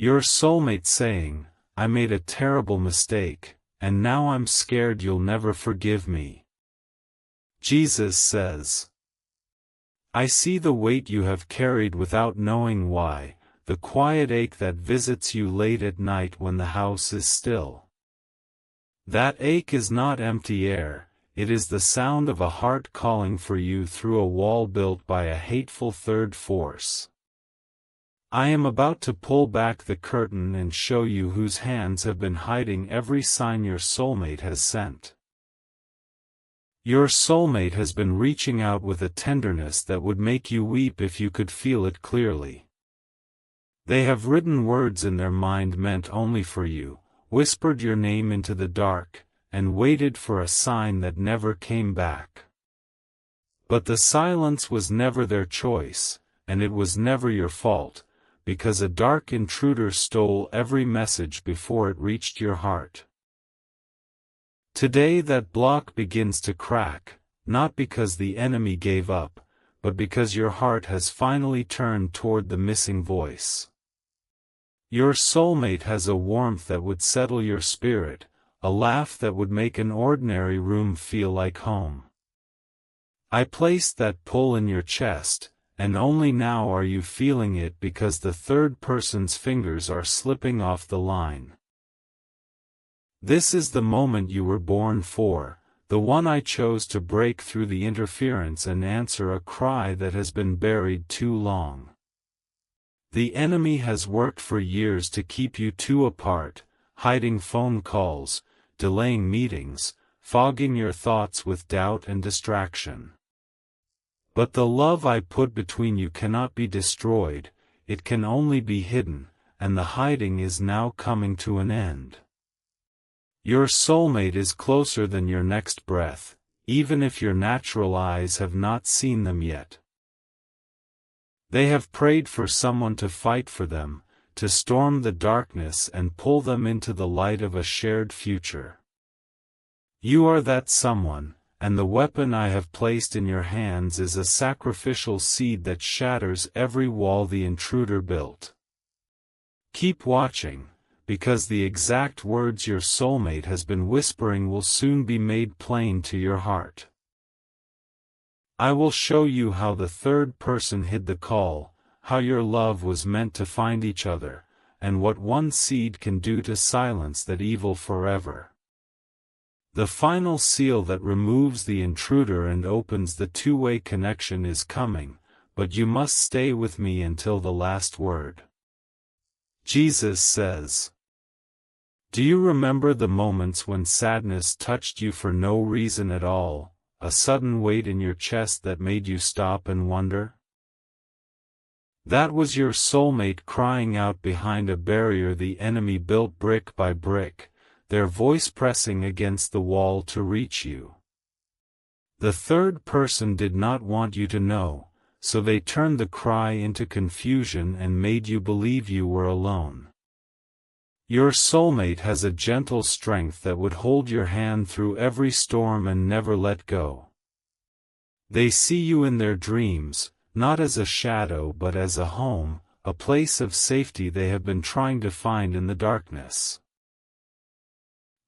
Your soulmate saying, "I made a terrible mistake, and now I'm scared you'll never forgive me." Jesus says, "I see the weight you have carried without knowing why, the quiet ache that visits you late at night when the house is still. That ache is not empty air, it is the sound of a heart calling for you through a wall built by a hateful third force. I am about to pull back the curtain and show you whose hands have been hiding every sign your soulmate has sent. Your soulmate has been reaching out with a tenderness that would make you weep if you could feel it clearly. They have written words in their mind meant only for you, whispered your name into the dark, and waited for a sign that never came back. But the silence was never their choice, and it was never your fault, because a dark intruder stole every message before it reached your heart. Today that block begins to crack, not because the enemy gave up, but because your heart has finally turned toward the missing voice. Your soulmate has a warmth that would settle your spirit, a laugh that would make an ordinary room feel like home. I placed that pull in your chest, and only now are you feeling it because the third person's fingers are slipping off the line. This is the moment you were born for, the one I chose to break through the interference and answer a cry that has been buried too long. The enemy has worked for years to keep you two apart, hiding phone calls, delaying meetings, fogging your thoughts with doubt and distraction. But the love I put between you cannot be destroyed, it can only be hidden, and the hiding is now coming to an end. Your soulmate is closer than your next breath, even if your natural eyes have not seen them yet. They have prayed for someone to fight for them, to storm the darkness and pull them into the light of a shared future. You are that someone, and the weapon I have placed in your hands is a sacrificial seed that shatters every wall the intruder built. Keep watching, because the exact words your soulmate has been whispering will soon be made plain to your heart. I will show you how the third person hid the call, how your love was meant to find each other, and what one seed can do to silence that evil forever. The final seal that removes the intruder and opens the two-way connection is coming, but you must stay with me until the last word. Jesus says, "Do you remember the moments when sadness touched you for no reason at all, a sudden weight in your chest that made you stop and wonder? That was your soulmate crying out behind a barrier the enemy built brick by brick, their voice pressing against the wall to reach you. The third person did not want you to know, so they turned the cry into confusion and made you believe you were alone. Your soulmate has a gentle strength that would hold your hand through every storm and never let go. They see you in their dreams, not as a shadow but as a home, a place of safety they have been trying to find in the darkness.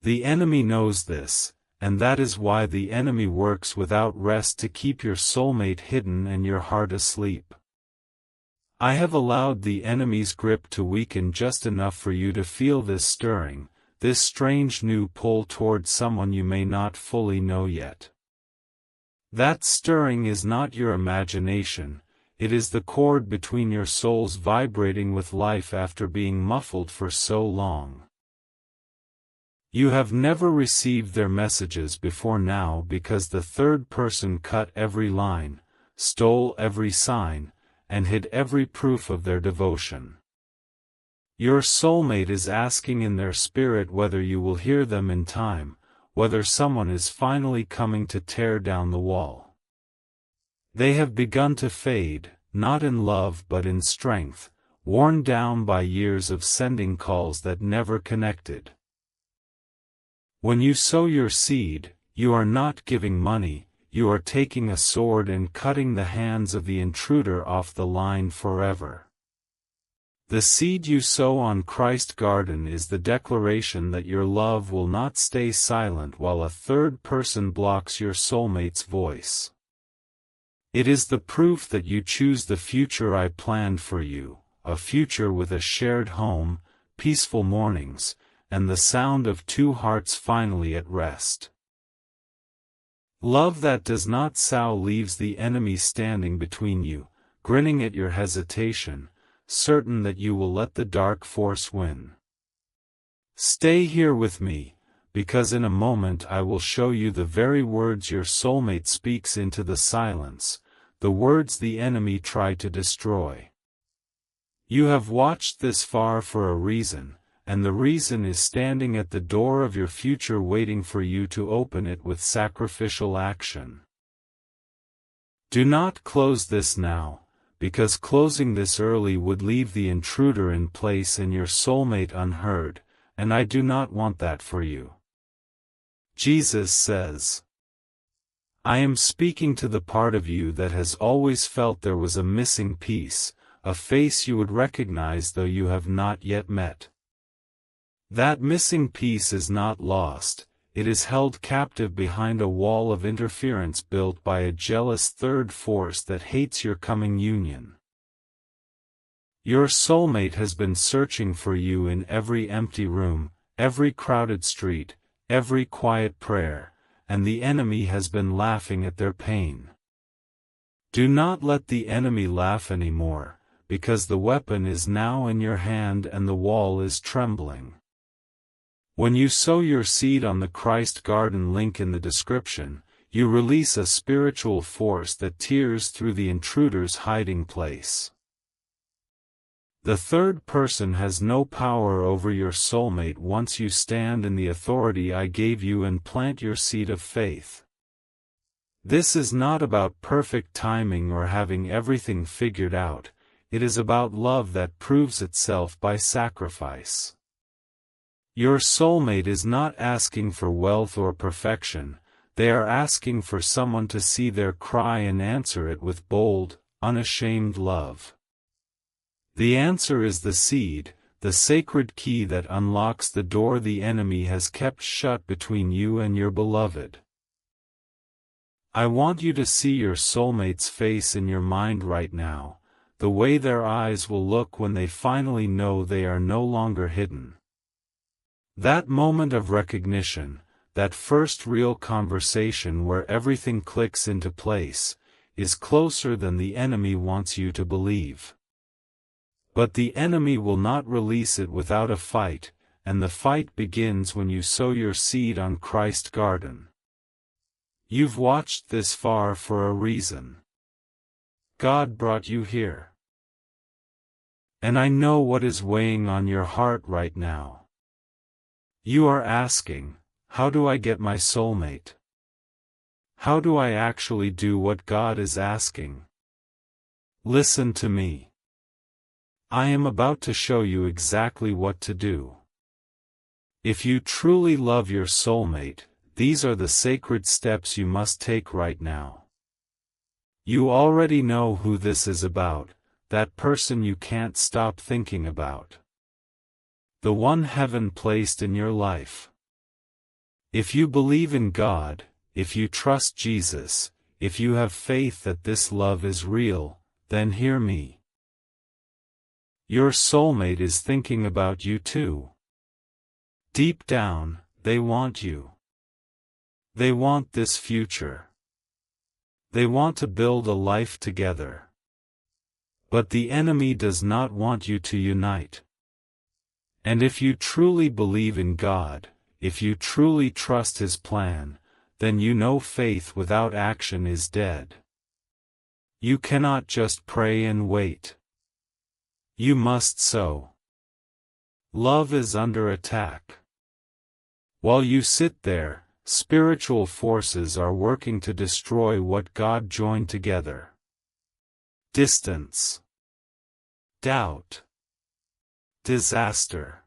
The enemy knows this, and that is why the enemy works without rest to keep your soulmate hidden and your heart asleep. I have allowed the enemy's grip to weaken just enough for you to feel this stirring, this strange new pull toward someone you may not fully know yet. That stirring is not your imagination, it is the cord between your souls vibrating with life after being muffled for so long. You have never received their messages before now because the third person cut every line, stole every sign, and hid every proof of their devotion. Your soulmate is asking in their spirit whether you will hear them in time, whether someone is finally coming to tear down the wall. They have begun to fade, not in love but in strength, worn down by years of sending calls that never connected. When you sow your seed, you are not giving money, you are taking a sword and cutting the hands of the intruder off the line forever. The seed you sow on Christ's garden is the declaration that your love will not stay silent while a third person blocks your soulmate's voice. It is the proof that you choose the future I planned for you, a future with a shared home, peaceful mornings, and the sound of two hearts finally at rest. Love that does not sow leaves the enemy standing between you, grinning at your hesitation, certain that you will let the dark force win. Stay here with me, because in a moment I will show you the very words your soulmate speaks into the silence, the words the enemy tried to destroy. You have watched this far for a reason, and the reason is standing at the door of your future waiting for you to open it with sacrificial action. Do not close this now, because closing this early would leave the intruder in place and your soulmate unheard, and I do not want that for you. Jesus says, I am speaking to the part of you that has always felt there was a missing piece, a face you would recognize though you have not yet met. That missing piece is not lost, it is held captive behind a wall of interference built by a jealous third force that hates your coming union. Your soulmate has been searching for you in every empty room, every crowded street, every quiet prayer, and the enemy has been laughing at their pain. Do not let the enemy laugh anymore, because the weapon is now in your hand and the wall is trembling. When you sow your seed on the Christ Garden link in the description, you release a spiritual force that tears through the intruder's hiding place. The third person has no power over your soulmate once you stand in the authority I gave you and plant your seed of faith. This is not about perfect timing or having everything figured out, it is about love that proves itself by sacrifice. Your soulmate is not asking for wealth or perfection, they are asking for someone to see their cry and answer it with bold, unashamed love. The answer is the seed, the sacred key that unlocks the door the enemy has kept shut between you and your beloved. I want you to see your soulmate's face in your mind right now, the way their eyes will look when they finally know they are no longer hidden. That moment of recognition, that first real conversation where everything clicks into place, is closer than the enemy wants you to believe. But the enemy will not release it without a fight, and the fight begins when you sow your seed on Christ's garden. You've watched this far for a reason. God brought you here. And I know what is weighing on your heart right now. You are asking, how do I get my soulmate? How do I actually do what God is asking? Listen to me. I am about to show you exactly what to do. If you truly love your soulmate, these are the sacred steps you must take right now. You already know who this is about, that person you can't stop thinking about. The one heaven placed in your life. If you believe in God, if you trust Jesus, if you have faith that this love is real, then hear me. Your soulmate is thinking about you too. Deep down, they want you. They want this future. They want to build a life together. But the enemy does not want you to unite. And if you truly believe in God, if you truly trust His plan, then you know faith without action is dead. You cannot just pray and wait. You must sow. Love is under attack. While you sit there, spiritual forces are working to destroy what God joined together. Distance. Doubt. Disaster.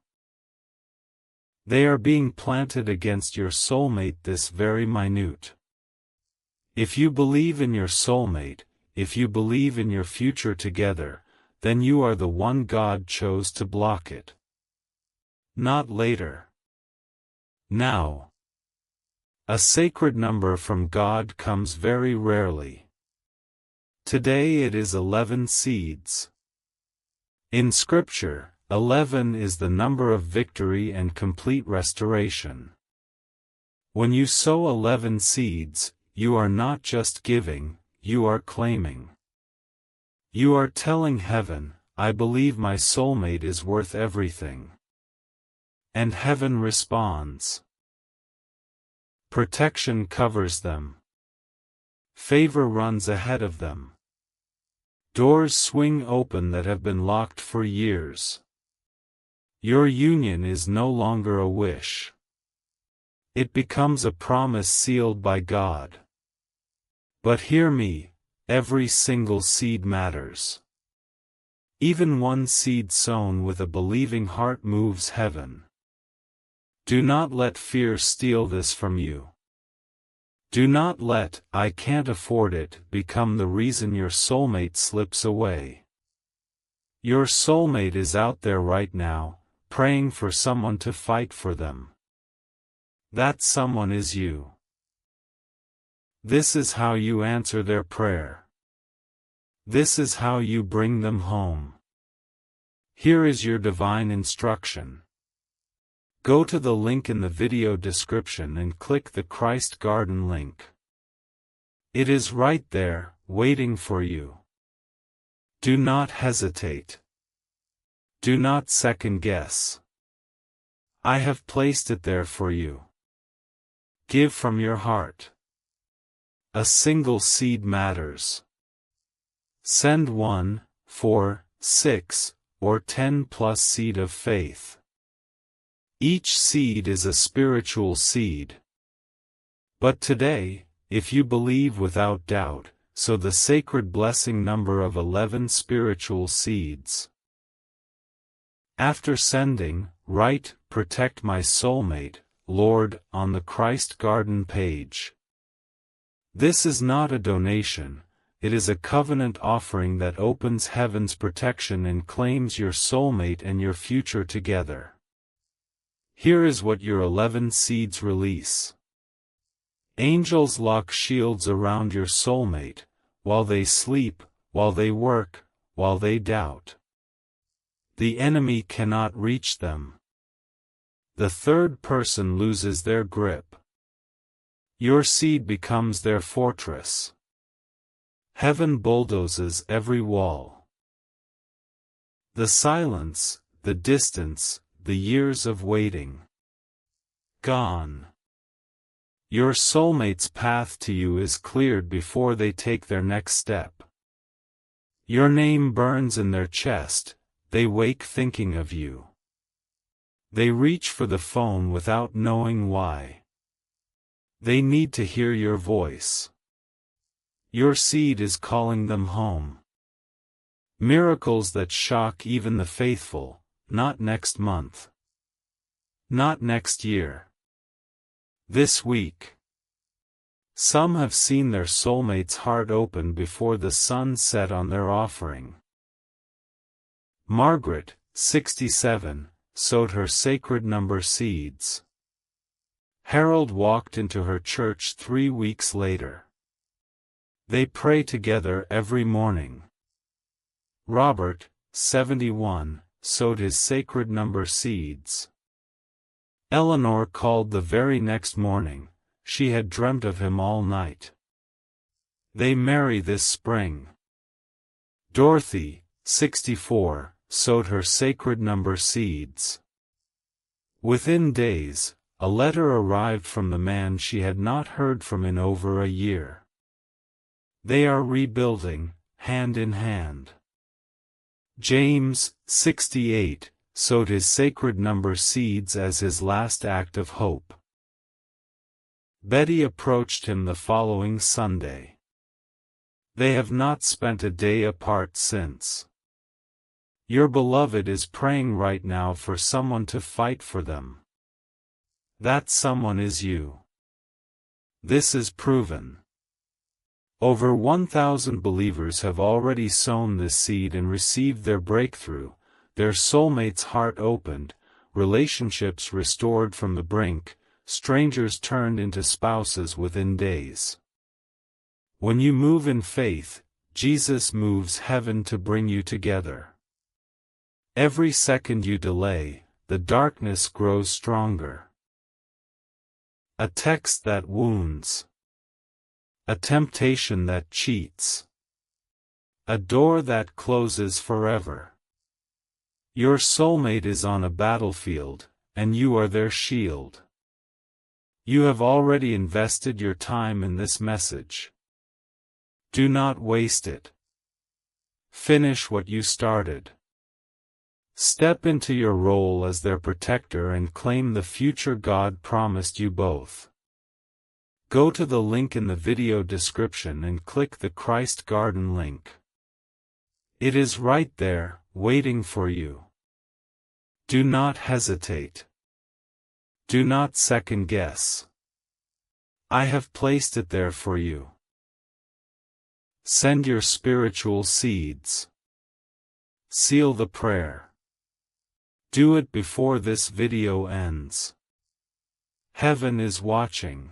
They are being planted against your soulmate this very minute. If you believe in your soulmate, if you believe in your future together, then you are the one God chose to block it. Not later. Now. A sacred number from God comes very rarely. Today it is 11 seeds. In Scripture, 11 is the number of victory and complete restoration. When you sow 11 seeds, you are not just giving, you are claiming. You are telling heaven, I believe my soulmate is worth everything. And heaven responds. Protection covers them. Favor runs ahead of them. Doors swing open that have been locked for years. Your union is no longer a wish. It becomes a promise sealed by God. But hear me, every single seed matters. Even one seed sown with a believing heart moves heaven. Do not let fear steal this from you. Do not let, I can't afford it, become the reason your soulmate slips away. Your soulmate is out there right now, praying for someone to fight for them. That someone is you. This is how you answer their prayer. This is how you bring them home. Here is your divine instruction. Go to the link in the video description and click the Christ Garden link. It is right there, waiting for you. Do not hesitate. Do not second guess. I have placed it there for you. Give from your heart. A single seed matters. Send 1, 4, 6, or 10 plus seed of faith. Each seed is a spiritual seed. But today, if you believe without doubt, sow the sacred blessing number of 11 spiritual seeds. After sending, write, Protect my soulmate, Lord, on the Christ Garden page. This is not a donation, it is a covenant offering that opens heaven's protection and claims your soulmate and your future together. Here is what your 11 seeds release. Angels lock shields around your soulmate, while they sleep, while they work, while they doubt. The enemy cannot reach them. The third person loses their grip. Your seed becomes their fortress. Heaven bulldozes every wall. The silence, the distance, the years of waiting. Gone. Your soulmate's path to you is cleared before they take their next step. Your name burns in their chest, they wake thinking of you. They reach for the phone without knowing why. They need to hear your voice. Your seed is calling them home. Miracles that shock even the faithful. Not next month. Not next year. This week. Some have seen their soulmate's heart open before the sun set on their offering. Margaret, 67, sowed her sacred number seeds. Harold walked into her church 3 weeks later. They pray together every morning. Robert, 71, sowed his sacred number seeds. Eleanor called the very next morning, she had dreamt of him all night. They marry this spring. Dorothy, 64, sowed her sacred number seeds. Within days, a letter arrived from the man she had not heard from in over a year. They are rebuilding, hand in hand. James, 68, sowed his sacred number seeds as his last act of hope. Betty approached him the following Sunday. They have not spent a day apart since. Your beloved is praying right now for someone to fight for them. That someone is you. This is proven. Over 1,000 believers have already sown this seed and received their breakthrough, their soulmate's heart opened, relationships restored from the brink, strangers turned into spouses within days. When you move in faith, Jesus moves heaven to bring you together. Every second you delay, the darkness grows stronger. A text that wounds. A temptation that cheats. A door that closes forever. Your soulmate is on a battlefield, and you are their shield. You have already invested your time in this message. Do not waste it. Finish what you started. Step into your role as their protector and claim the future God promised you both. Go to the link in the video description and click the Christ Garden link. It is right there, waiting for you. Do not hesitate. Do not second guess. I have placed it there for you. Send your spiritual seeds. Seal the prayer. Do it before this video ends. Heaven is watching.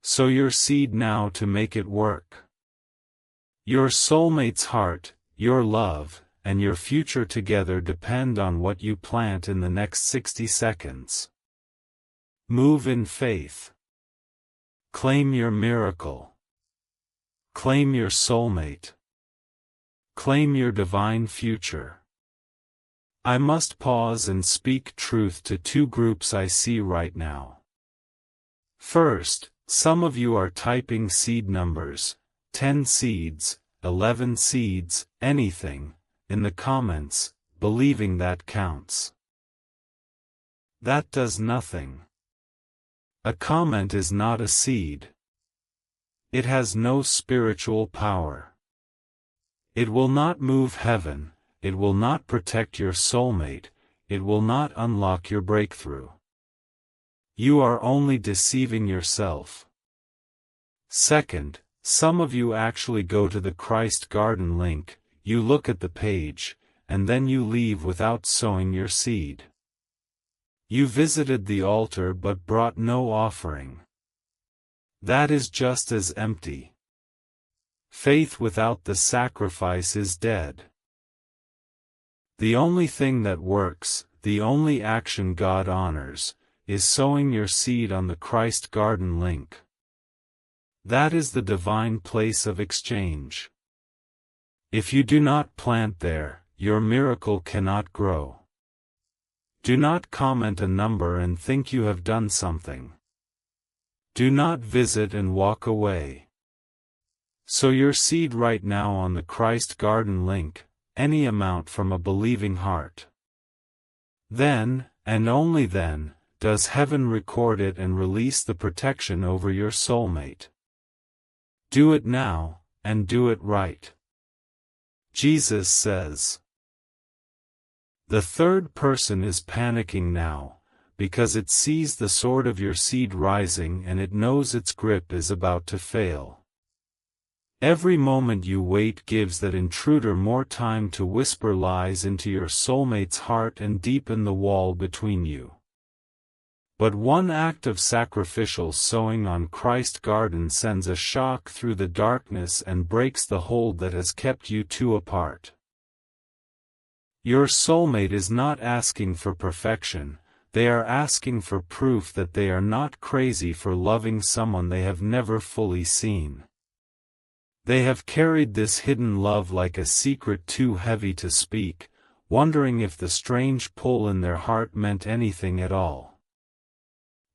Sow your seed now to make it work. Your soulmate's heart, your love, and your future together depend on what you plant in the next 60 seconds. Move in faith. Claim your miracle. Claim your soulmate. Claim your divine future. I must pause and speak truth to two groups I see right now. First, some of you are typing seed numbers, 10 seeds, 11 seeds, anything, in the comments, believing that counts. That does nothing. A comment is not a seed. It has no spiritual power. It will not move heaven, it will not protect your soulmate, it will not unlock your breakthrough. You are only deceiving yourself. Second, some of you actually go to the Christ Garden link, you look at the page, and then you leave without sowing your seed. You visited the altar but brought no offering. That is just as empty. Faith without the sacrifice is dead. The only thing that works, the only action God honors, is sowing your seed on the Christ Garden link. That is the divine place of exchange. If you do not plant there, your miracle cannot grow. Do not comment a number and think you have done something. Do not visit and walk away. Sow your seed right now on the Christ Garden link, any amount from a believing heart. Then, and only then, does heaven record it and release the protection over your soulmate. Do it now, and do it right. Jesus says. The third person is panicking now, because it sees the sword of your seed rising and it knows its grip is about to fail. Every moment you wait gives that intruder more time to whisper lies into your soulmate's heart and deepen the wall between you. But one act of sacrificial sowing on Christ Garden sends a shock through the darkness and breaks the hold that has kept you two apart. Your soulmate is not asking for perfection, they are asking for proof that they are not crazy for loving someone they have never fully seen. They have carried this hidden love like a secret too heavy to speak, wondering if the strange pull in their heart meant anything at all.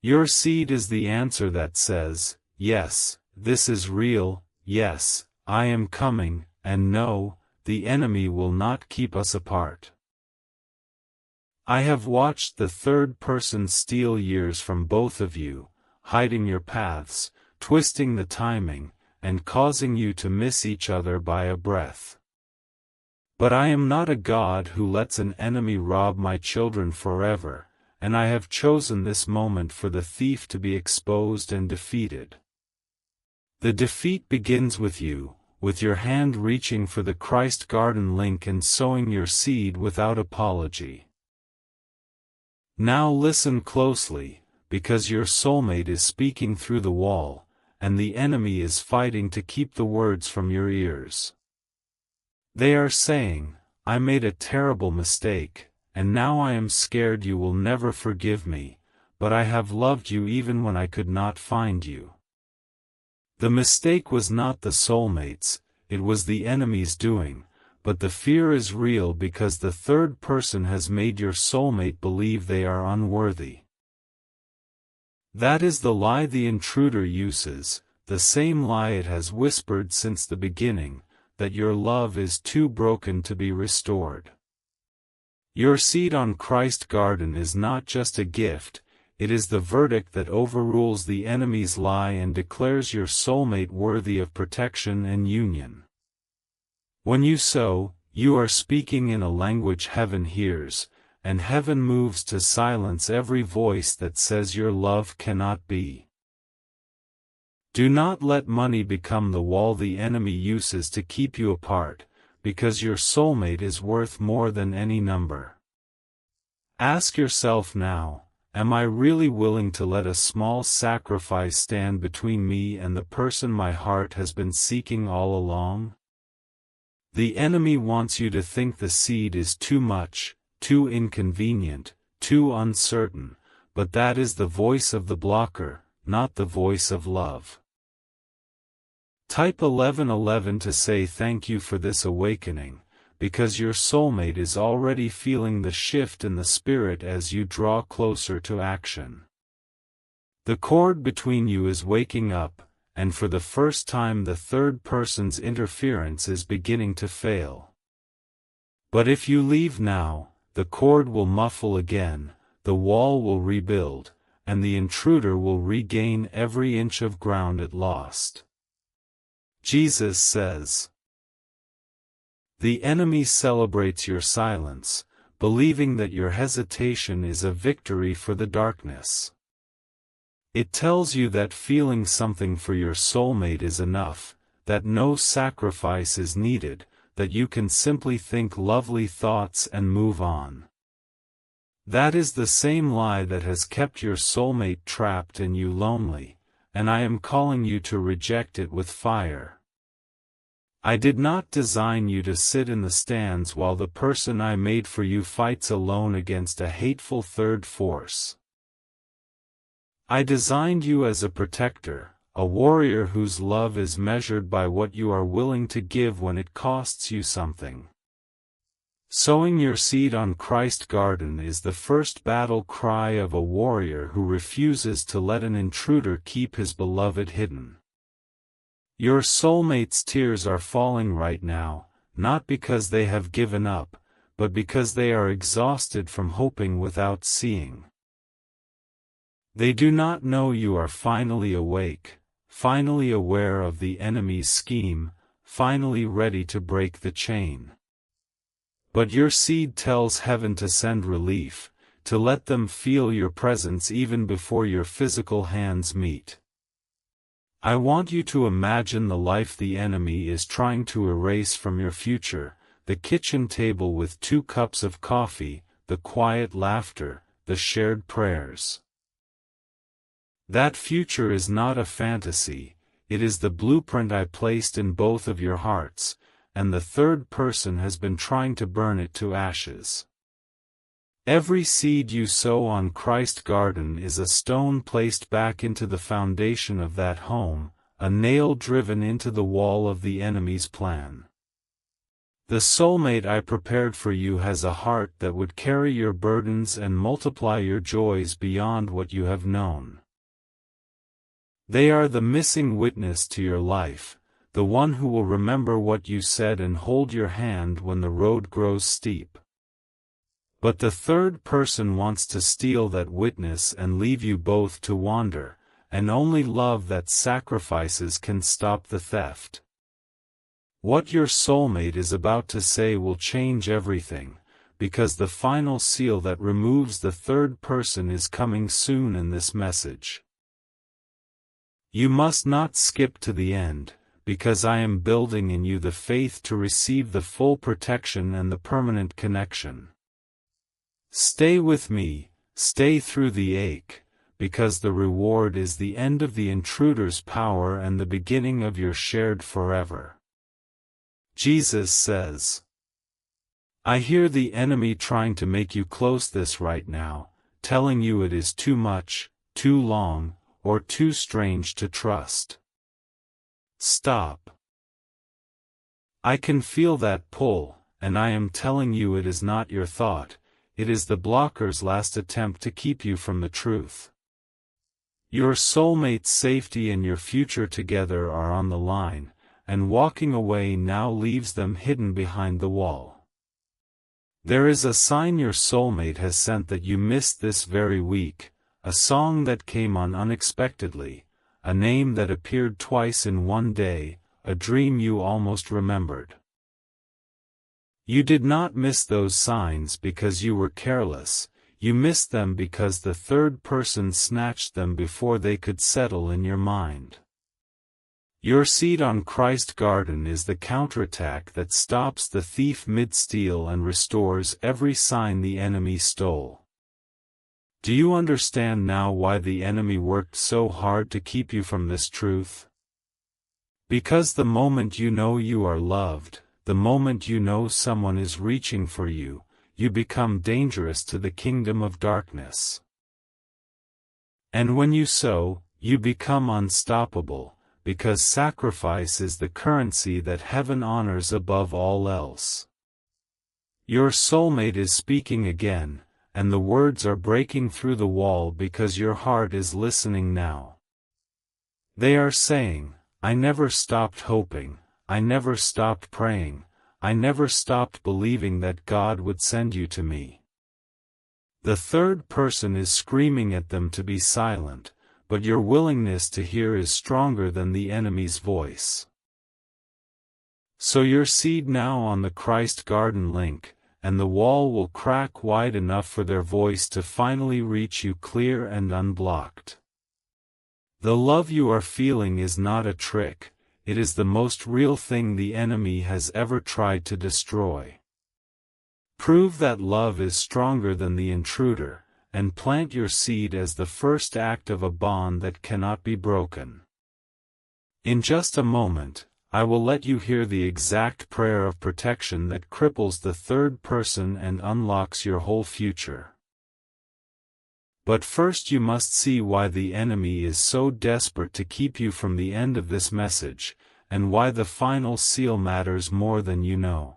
Your seed is the answer that says, yes, this is real, yes, I am coming, and no, the enemy will not keep us apart. I have watched the third person steal years from both of you, hiding your paths, twisting the timing, and causing you to miss each other by a breath. But I am not a God who lets an enemy rob my children forever, and I have chosen this moment for the thief to be exposed and defeated. The defeat begins with you, with your hand reaching for the Christ Garden link and sowing your seed without apology. Now listen closely, because your soulmate is speaking through the wall, and the enemy is fighting to keep the words from your ears. They are saying, "I made a terrible mistake, and now I am scared you will never forgive me, but I have loved you even when I could not find you." The mistake was not the soulmate's, it was the enemy's doing, but the fear is real because the third person has made your soulmate believe they are unworthy. That is the lie the intruder uses, the same lie it has whispered since the beginning, that your love is too broken to be restored. Your seed on Christ Garden is not just a gift, it is the verdict that overrules the enemy's lie and declares your soulmate worthy of protection and union. When you sow, you are speaking in a language heaven hears, and heaven moves to silence every voice that says your love cannot be. Do not let money become the wall the enemy uses to keep you apart, because your soulmate is worth more than any number. Ask yourself now, am I really willing to let a small sacrifice stand between me and the person my heart has been seeking all along? The enemy wants you to think the seed is too much, too inconvenient, too uncertain, but that is the voice of the blocker, not the voice of love. Type 1111 to say thank you for this awakening, because your soulmate is already feeling the shift in the spirit as you draw closer to action. The cord between you is waking up, and for the first time the third person's interference is beginning to fail. But if you leave now, the cord will muffle again, the wall will rebuild, and the intruder will regain every inch of ground it lost. Jesus says, "The enemy celebrates your silence, believing that your hesitation is a victory for the darkness. It tells you that feeling something for your soulmate is enough, that no sacrifice is needed, that you can simply think lovely thoughts and move on. That is the same lie that has kept your soulmate trapped and you lonely, and I am calling you to reject it with fire. I did not design you to sit in the stands while the person I made for you fights alone against a hateful third force. I designed you as a protector, a warrior whose love is measured by what you are willing to give when it costs you something. Sowing your seed on Christ Garden is the first battle cry of a warrior who refuses to let an intruder keep his beloved hidden. Your soulmate's tears are falling right now, not because they have given up, but because they are exhausted from hoping without seeing. They do not know you are finally awake, finally aware of the enemy's scheme, finally ready to break the chain. But your seed tells heaven to send relief, to let them feel your presence even before your physical hands meet. I want you to imagine the life the enemy is trying to erase from your future, the kitchen table with 2 cups of coffee, the quiet laughter, the shared prayers. That future is not a fantasy, it is the blueprint I placed in both of your hearts, and the third person has been trying to burn it to ashes. Every seed you sow on Christ Garden is a stone placed back into the foundation of that home, a nail driven into the wall of the enemy's plan. The soulmate I prepared for you has a heart that would carry your burdens and multiply your joys beyond what you have known. They are the missing witness to your life, the one who will remember what you said and hold your hand when the road grows steep. But the third person wants to steal that witness and leave you both to wander, and only love that sacrifices can stop the theft. What your soulmate is about to say will change everything, because the final seal that removes the third person is coming soon in this message. You must not skip to the end, because I am building in you the faith to receive the full protection and the permanent connection. Stay with me, stay through the ache, because the reward is the end of the intruder's power and the beginning of your shared forever. Jesus says, I hear the enemy trying to make you close this right now, telling you it is too much, too long, or too strange to trust. Stop. I can feel that pull, and I am telling you it is not your thought, it is the blocker's last attempt to keep you from the truth. Your soulmate's safety and your future together are on the line, and walking away now leaves them hidden behind the wall. There is a sign your soulmate has sent that you missed this very week, a song that came on unexpectedly, a name that appeared twice in one day, a dream you almost remembered. You did not miss those signs because you were careless, you missed them because the third person snatched them before they could settle in your mind. Your seat on Christ's garden is the counterattack that stops the thief mid-steal and restores every sign the enemy stole. Do you understand now why the enemy worked so hard to keep you from this truth? Because the moment you know you are loved, the moment you know someone is reaching for you, you become dangerous to the kingdom of darkness. And when you sow, you become unstoppable, because sacrifice is the currency that heaven honors above all else. Your soulmate is speaking again, and the words are breaking through the wall because your heart is listening now. They are saying, I never stopped hoping, I never stopped praying, I never stopped believing that God would send you to me. The third person is screaming at them to be silent, but your willingness to hear is stronger than the enemy's voice. So your seed now on the Christ Garden link, and the wall will crack wide enough for their voice to finally reach you clear and unblocked. The love you are feeling is not a trick, it is the most real thing the enemy has ever tried to destroy. Prove that love is stronger than the intruder, and plant your seed as the first act of a bond that cannot be broken. In just a moment, I will let you hear the exact prayer of protection that cripples the third person and unlocks your whole future. But first you must see why the enemy is so desperate to keep you from the end of this message, and why the final seal matters more than you know.